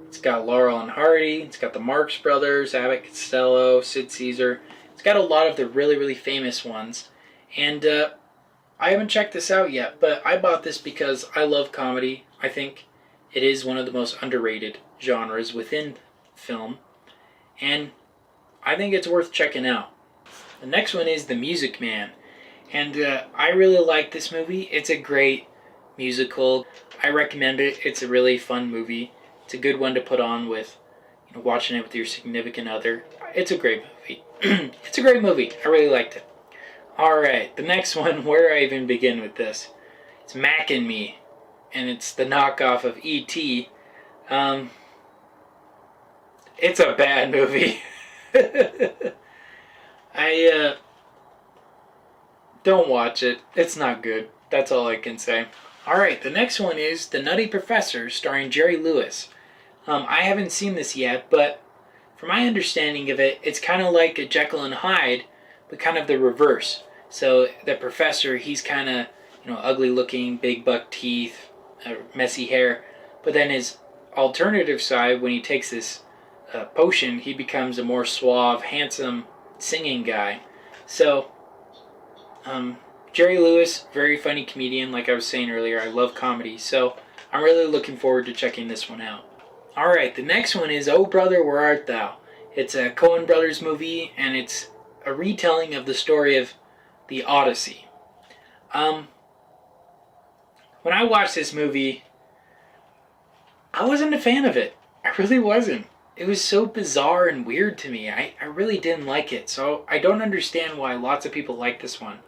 it's got Laurel and Hardy, it's got the Marx Brothers, Abbott Costello, Sid Caesar. It's got a lot of the really, really famous ones. And I haven't checked this out yet, but I bought this because I love comedy. I think it is one of the most underrated genres within film. And I think it's worth checking out. The next one is The Music Man. And I really like this movie. It's a great musical. I recommend it. It's a really fun movie. It's a good one to put on with, watching it with your significant other. It's a great movie. It's a great movie. I really liked it. Alright, the next one, where do I even begin with this? It's Mac and Me. And it's the knockoff of E.T. It's a bad movie. I don't watch it. It's not good. That's all I can say. Alright, the next one is The Nutty Professor, starring Jerry Lewis. I haven't seen this yet, but from my understanding of it, it's kind of like a Jekyll and Hyde, but kind of the reverse. So the professor, he's kind of, ugly looking, big buck teeth, messy hair. But then his alternative side, when he takes this potion, he becomes a more suave, handsome, singing guy. So, Jerry Lewis, very funny comedian, like I was saying earlier. I love comedy, so I'm really looking forward to checking this one out. Alright, the next one is Oh Brother, Where Art Thou? It's a Coen Brothers movie, and it's a retelling of the story of the Odyssey. When I watched this movie, I wasn't a fan of it. I really wasn't. It was so bizarre and weird to me. I really didn't like it, so I don't understand why lots of people like this one.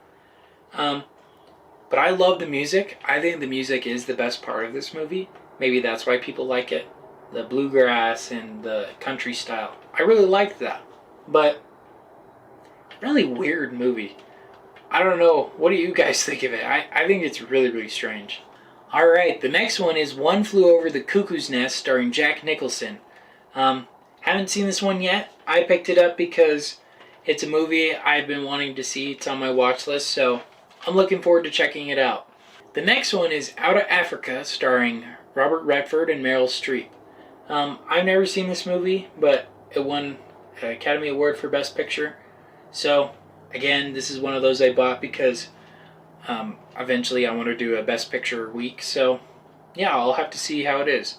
But I love the music. I think the music is the best part of this movie. Maybe that's why people like it. The bluegrass and the country style. I really liked that. But, really weird movie. I don't know. What do you guys think of it? I think it's really, really strange. Alright, the next one is One Flew Over the Cuckoo's Nest, starring Jack Nicholson. Haven't seen this one yet. I picked it up because it's a movie I've been wanting to see. It's on my watch list, so I'm looking forward to checking it out. The next one is Out of Africa, starring Robert Redford and Meryl Streep. I've never seen this movie, but it won an Academy Award for Best Picture. So, again, this is one of those I bought because eventually I want to do a Best Picture week. So, yeah, I'll have to see how it is.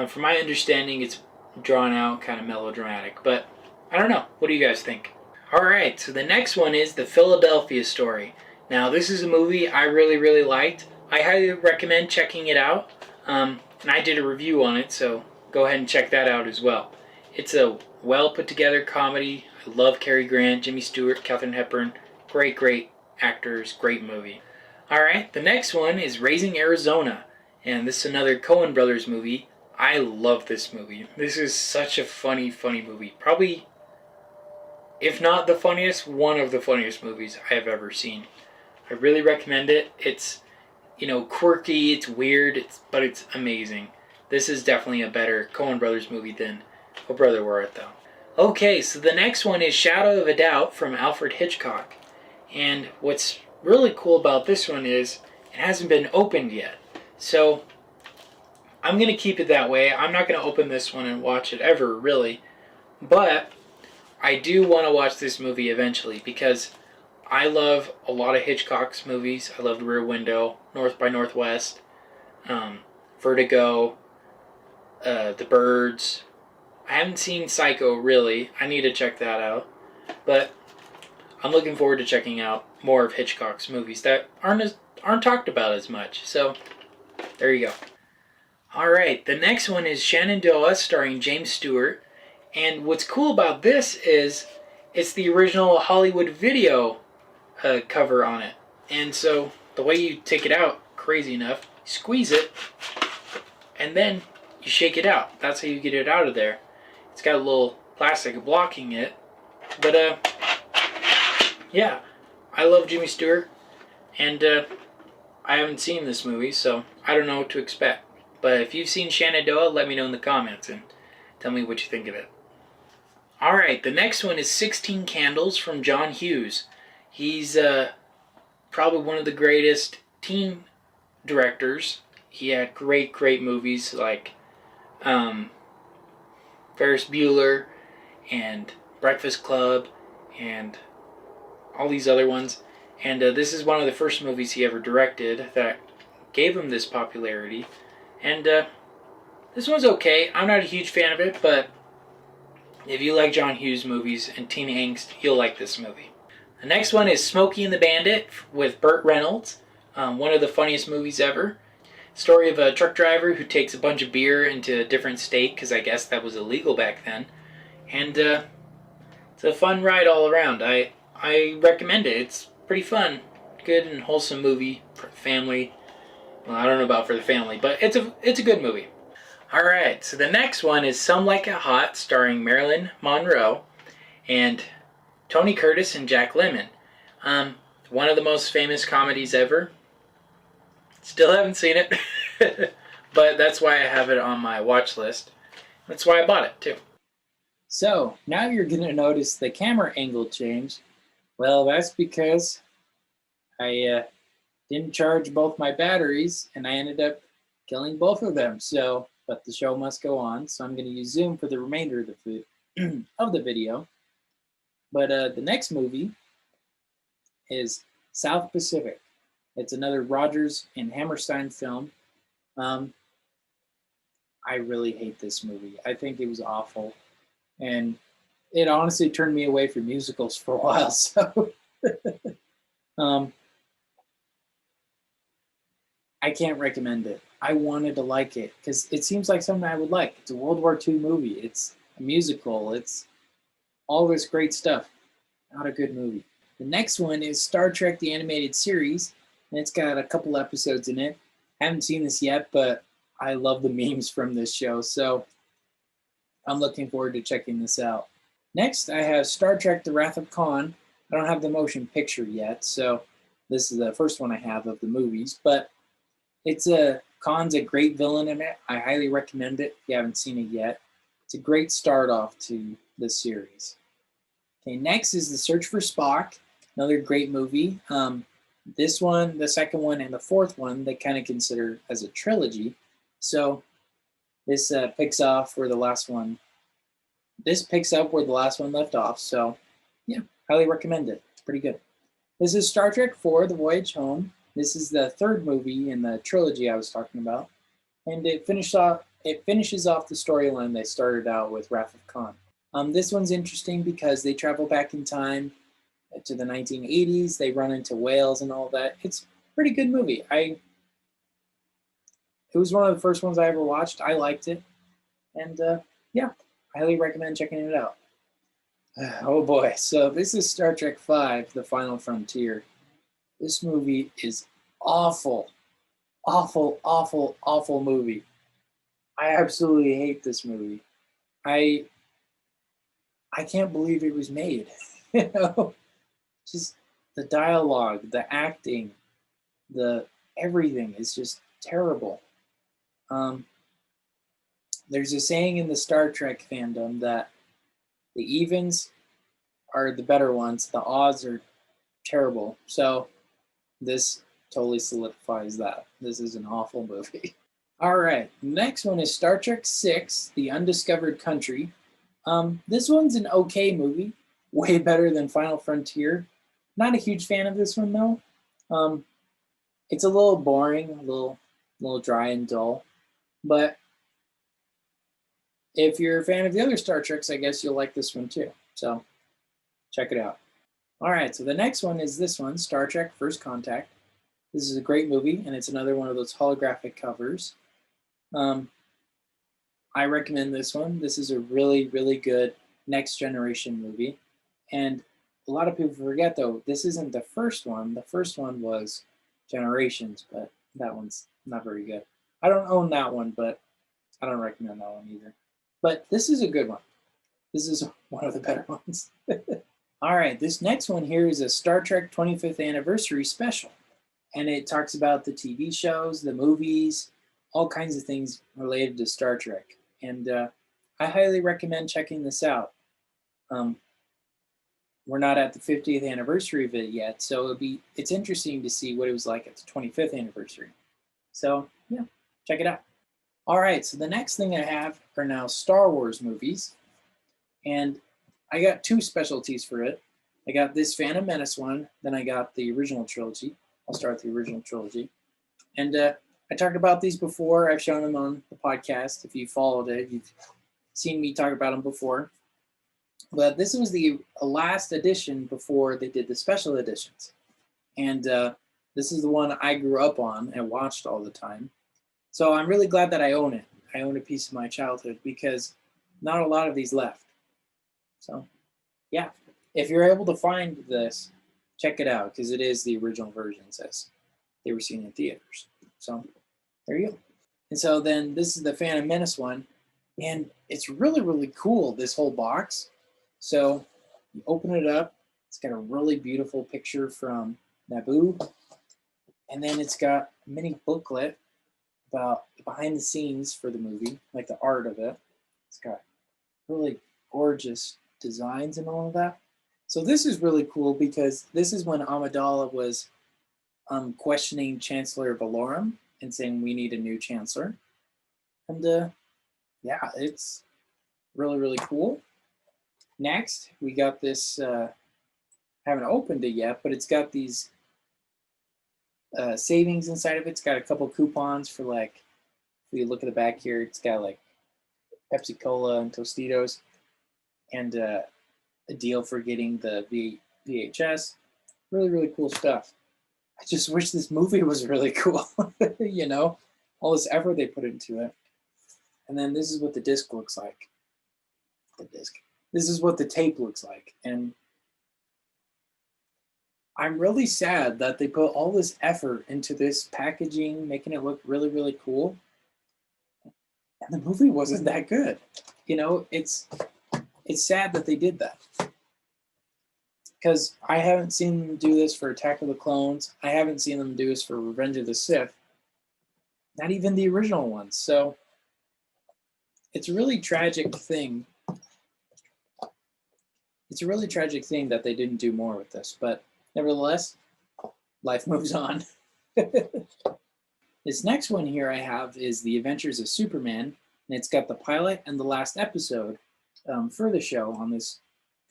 From my understanding, it's drawn out, kind of melodramatic, but I don't know. What do you guys think? Alright, so the next one is The Philadelphia Story. Now, this is a movie I really, really liked. I highly recommend checking it out, and I did a review on it, so go ahead and check that out as well. It's a well put together comedy. I love Cary Grant, Jimmy Stewart, Katharine Hepburn. Great, great actors, great movie. Alright, the next one is Raising Arizona, and this is another Coen Brothers movie. I love this movie. This is such a funny, funny movie. Probably, if not the funniest, one of the funniest movies I have ever seen. I really recommend it. It's, quirky, it's weird, but it's amazing. This is definitely a better Coen Brothers movie than Oh Brother, Where Art Thou? Okay, so the next one is Shadow of a Doubt from Alfred Hitchcock. And what's really cool about this one is it hasn't been opened yet. So I'm going to keep it that way. I'm not going to open this one and watch it ever, really. But I do want to watch this movie eventually because I love a lot of Hitchcock's movies. I loved Rear Window, North by Northwest, Vertigo, The Birds. I haven't seen Psycho, really. I need to check that out. But I'm looking forward to checking out more of Hitchcock's movies that aren't talked about as much. So, there you go. Alright, the next one is Shenandoah, starring James Stewart. And what's cool about this is it's the original Hollywood Video cover on it. And so the way you take it out, crazy enough, squeeze it, and then you shake it out. That's how you get it out of there. It's got a little plastic blocking it. But, yeah, I love Jimmy Stewart. And I haven't seen this movie, so I don't know what to expect. But if you've seen Shenandoah, let me know in the comments and tell me what you think of it. Alright, the next one is 16 Candles from John Hughes. He's probably one of the greatest teen directors. He had great, great movies like Ferris Bueller and Breakfast Club and all these other ones. And this is one of the first movies he ever directed that gave him this popularity. And this one's okay. I'm not a huge fan of it, but if you like John Hughes movies and teen angst, you'll like this movie. The next one is Smokey and the Bandit with Burt Reynolds. One of the funniest movies ever. Story of a truck driver who takes a bunch of beer into a different state, because I guess that was illegal back then. And it's a fun ride all around. I recommend it. It's pretty fun. Good and wholesome movie for the family. Well, I don't know about for the family, but it's a good movie. Alright, so the next one is Some Like It Hot, starring Marilyn Monroe and Tony Curtis and Jack Lemmon. One of the most famous comedies ever. Still haven't seen it, but that's why I have it on my watch list. That's why I bought it, too. So, now you're going to notice the camera angle change. Well, that's because I didn't charge both my batteries, and I ended up killing both of them. So, but the show must go on. So I'm going to use Zoom for the remainder of the video. But the next movie is South Pacific. It's another Rogers and Hammerstein film. I really hate this movie. I think it was awful. And it honestly turned me away from musicals for a while. So I can't recommend it. I wanted to like it because it seems like something I would like. It's a World War II movie. It's a musical. It's all this great stuff. Not a good movie. The next one is Star Trek the Animated Series, and it's got a couple episodes in it. I haven't seen this yet, but I love the memes from this show, so I'm looking forward to checking this out. Next, I have Star Trek The Wrath of Khan. I don't have the motion picture yet, so this is the first one I have of the movies, but Khan's a great villain in it. I highly recommend it if you haven't seen it yet. It's a great start off to the series. Okay, next is The Search for Spock, another great movie. This one, the second one, and the fourth one, they kind of consider as a trilogy. So this picks up where the last one left off. So yeah, highly recommend it. It's pretty good. This is Star Trek IV, The Voyage Home. This is the third movie in the trilogy I was talking about. And it finishes off the storyline they started out with Wrath of Khan. This one's interesting because they travel back in time to the 1980s. They run into whales and all that. It's a pretty good movie. It was one of the first ones I ever watched. I liked it. And yeah, I highly recommend checking it out. Oh boy. So this is Star Trek V, The Final Frontier. This movie is awful. Awful, awful, awful movie. I absolutely hate this movie. I can't believe it was made. You know, just the dialogue, the acting, the everything is just terrible. There's a saying in the Star Trek fandom that the evens are the better ones, the odds are terrible. So this totally solidifies that. This is an awful movie. All right, next one is Star Trek VI, The Undiscovered Country. This one's an okay movie, way better than Final Frontier. Not a huge fan of this one though. It's a little boring, a little dry and dull, but if you're a fan of the other Star Treks, I guess you'll like this one too. So check it out. All right, so the next one is this one, Star Trek First Contact. This is a great movie, and it's another one of those holographic covers. I recommend this one. This is a really, really good Next Generation movie. And a lot of people forget, though, this isn't the first one. The first one was Generations, but that one's not very good. I don't own that one, but I don't recommend that one either. But this is a good one. This is one of the better ones. All right, this next one here is a Star Trek 25th Anniversary special. And it talks about the TV shows, the movies, all kinds of things related to Star Trek. And I highly recommend checking this out. We're not at the 50th anniversary of it yet, so it's interesting to see what it was like at the 25th anniversary. So yeah, check it out. All right, so the next thing I have are now Star Wars movies. And I got two specialties for it. I got this Phantom Menace one, then I got the original trilogy. I'll start with the original trilogy. And I talked about these before. I've shown them on the podcast. If you followed it, you've seen me talk about them before. But this was the last edition before they did the special editions. And this is the one I grew up on and watched all the time. So I'm really glad that I own it. I own a piece of my childhood because not a lot of these left. So yeah, if you're able to find this, check it out because it is the original versions as they were seen in theaters. So there you go. And so then this is the Phantom Menace one. And it's really, really cool, this whole box. So you open it up. It's got a really beautiful picture from Naboo. And then it's got a mini booklet about the behind the scenes for the movie, like the art of it. It's got really gorgeous designs and all of that. So this is really cool because this is when Amidala was questioning Chancellor Valorum and saying we need a new chancellor. And yeah, it's really, really cool. Next, we got this, haven't opened it yet, but it's got these savings inside of it. It's got a couple coupons for like, if you look at the back here, it's got like Pepsi Cola and Tostitos and a deal for getting the VHS. Really, really cool stuff. I just wish this movie was really cool. You know, all this effort they put into it. And then this is what the disc looks like. The disc. This is what the tape looks like. And I'm really sad that they put all this effort into this packaging, making it look really, really cool. And the movie wasn't that good. You know, it's sad that they did that. Because I haven't seen them do this for Attack of the Clones. I haven't seen them do this for Revenge of the Sith. Not even the original ones. So it's a really tragic thing. It's a really tragic thing that they didn't do more with this. But nevertheless, life moves on. This next one here I have is The Adventures of Superman. And it's got the pilot and the last episode for the show on this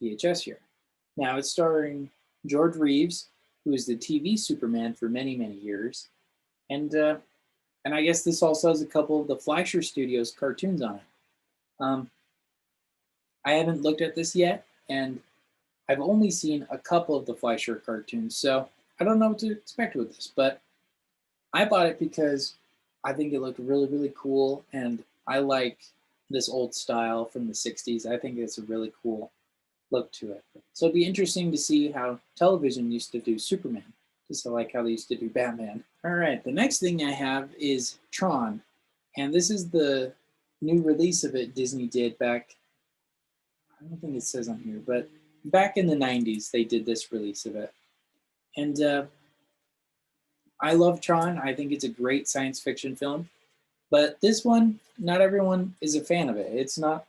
VHS here. Now, it's starring George Reeves, who is the TV Superman for many, many years. And I guess this also has a couple of the Fleischer Studios cartoons on it. I haven't looked at this yet, and I've only seen a couple of the Fleischer cartoons, so I don't know what to expect with this. But I bought it because I think it looked really, really cool, and I like this old style from the 60s. I think it's a really cool look to it. So it'd be interesting to see how television used to do Superman, just like how they used to do Batman. All right, the next thing I have is Tron, and this is the new release of it Disney did back, I don't think it says on here, but back in the 90s they did this release of it. And I love Tron. I think it's a great science fiction film, but this one, not everyone is a fan of it. It's not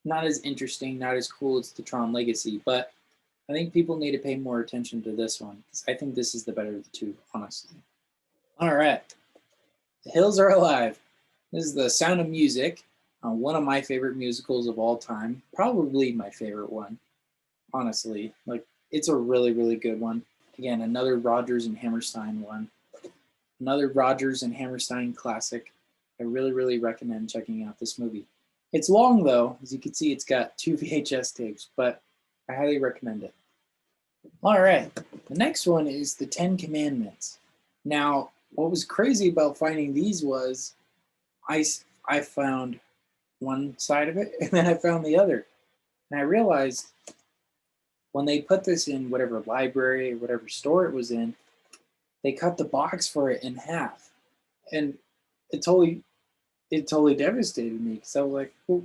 as interesting, not as cool as the Tron Legacy, but I think people need to pay more attention to this one because I think this is the better of the two, honestly. All right, The Hills Are Alive. This is The Sound of Music, one of my favorite musicals of all time, probably my favorite one, honestly. Like, it's a really, really good one. Again, another Rodgers and Hammerstein one, another Rodgers and Hammerstein classic. I really, really recommend checking out this movie. It's long, though. As you can see, it's got 2 VHS tapes, but I highly recommend it. All right, the next one is The Ten Commandments. Now, what was crazy about finding these was I found one side of it, and then I found the other. And I realized when they put this in whatever library or whatever store it was in, they cut the box for it in half. And it totally devastated me because I was like, well,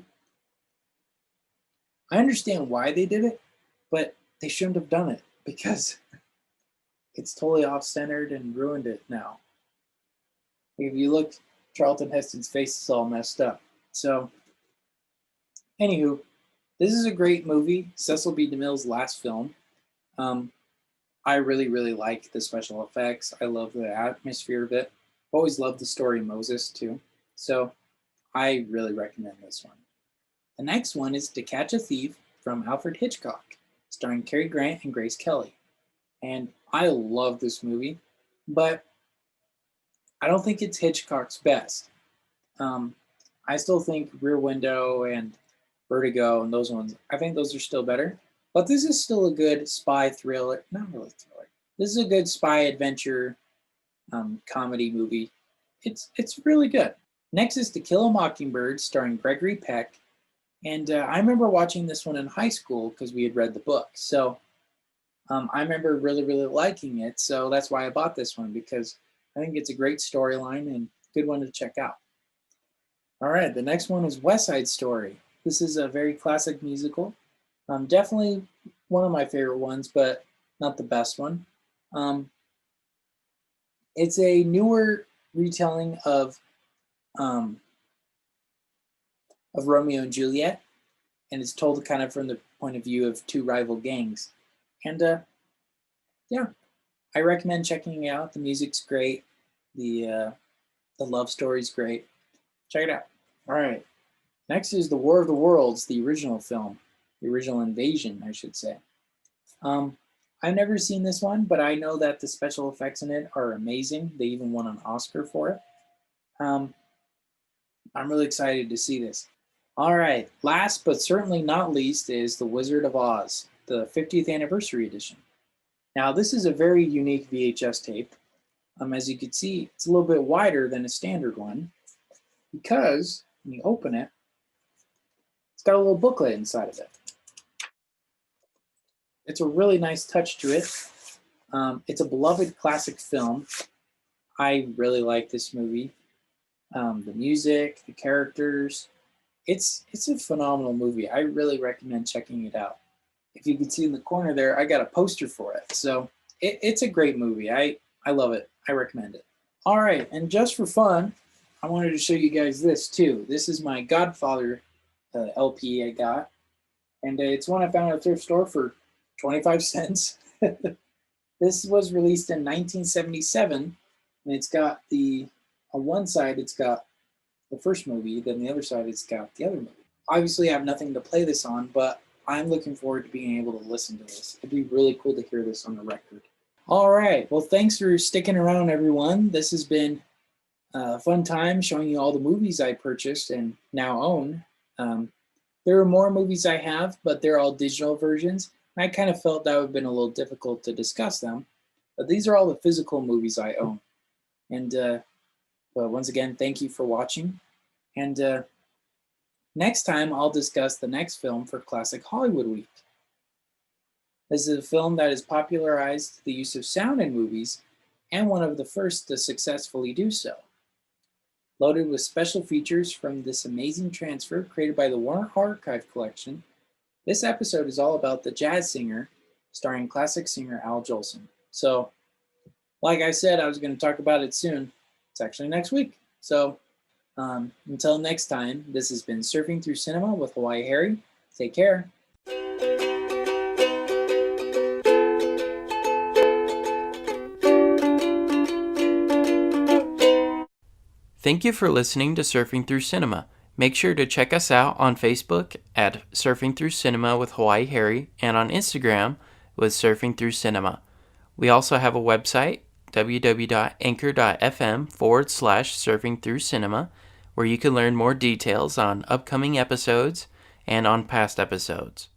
I understand why they did it, but they shouldn't have done it because it's totally off-centered and ruined it now. If you look, Charlton Heston's face is all messed up. So, anywho, this is a great movie. Cecil B. DeMille's last film. I really, really like the special effects. I love the atmosphere of it. Always loved the story of Moses, too. So I really recommend this one. The next one is To Catch a Thief from Alfred Hitchcock, starring Cary Grant and Grace Kelly. And I love this movie, but I don't think it's Hitchcock's best. I still think Rear Window and Vertigo and those ones, I think those are still better. But this is still a good spy thriller. Not really thriller. This is a good spy adventure comedy movie. It's really good. Next is To Kill a Mockingbird, starring Gregory Peck. And I remember watching this one in high school because we had read the book. So I remember really, really liking it. So that's why I bought this one, because I think it's a great storyline and good one to check out. All right, the next one is West Side Story. This is a very classic musical. Definitely one of my favorite ones, but not the best one. It's a newer retelling of Romeo and Juliet, and it's told kind of from the point of view of two rival gangs. And yeah, I recommend checking it out. The music's great. The love story's great. Check it out. All right. Next is The War of the Worlds, the original film, the original Invasion, I should say. I've never seen this one, but I know that the special effects in it are amazing. They even won an Oscar for it. I'm really excited to see this. All right, last but certainly not least is The Wizard of Oz, the 50th anniversary edition. Now, this is a very unique VHS tape. As you can see, it's a little bit wider than a standard one because when you open it, it's got a little booklet inside of it. It's a really nice touch to it. It's a beloved classic film. I really like this movie. The music, the characters. It's a phenomenal movie. I really recommend checking it out. If you can see in the corner there, I got a poster for it. So it's a great movie. I love it. I recommend it. All right, and just for fun, I wanted to show you guys this too. This is my Godfather LP I got. And it's one I found at a thrift store for 25 cents. This was released in 1977, and it's got on one side, it's got the first movie, then the other side, it's got the other movie. Obviously, I have nothing to play this on, but I'm looking forward to being able to listen to this. It'd be really cool to hear this on the record. All right, well, thanks for sticking around, everyone. This has been a fun time showing you all the movies I purchased and now own. There are more movies I have, but they're all digital versions. I kind of felt that would have been a little difficult to discuss them, but these are all the physical movies I own. And well, once again, thank you for watching. And next time, I'll discuss the next film for Classic Hollywood Week. This is a film that has popularized the use of sound in movies and one of the first to successfully do so. Loaded with special features from this amazing transfer created by the Warner Archive Collection, this episode is all about The Jazz Singer, starring classic singer Al Jolson. So, like I said, I was going to talk about it soon. It's actually next week. So, until next time, this has been Surfing Through Cinema with Hawaii Harry. Take care. Thank you for listening to Surfing Through Cinema. Make sure to check us out on Facebook at Surfing Through Cinema with Hawaii Harry and on Instagram with Surfing Through Cinema. We also have a website, www.anchor.fm/Surfing Through Cinema, where you can learn more details on upcoming episodes and on past episodes.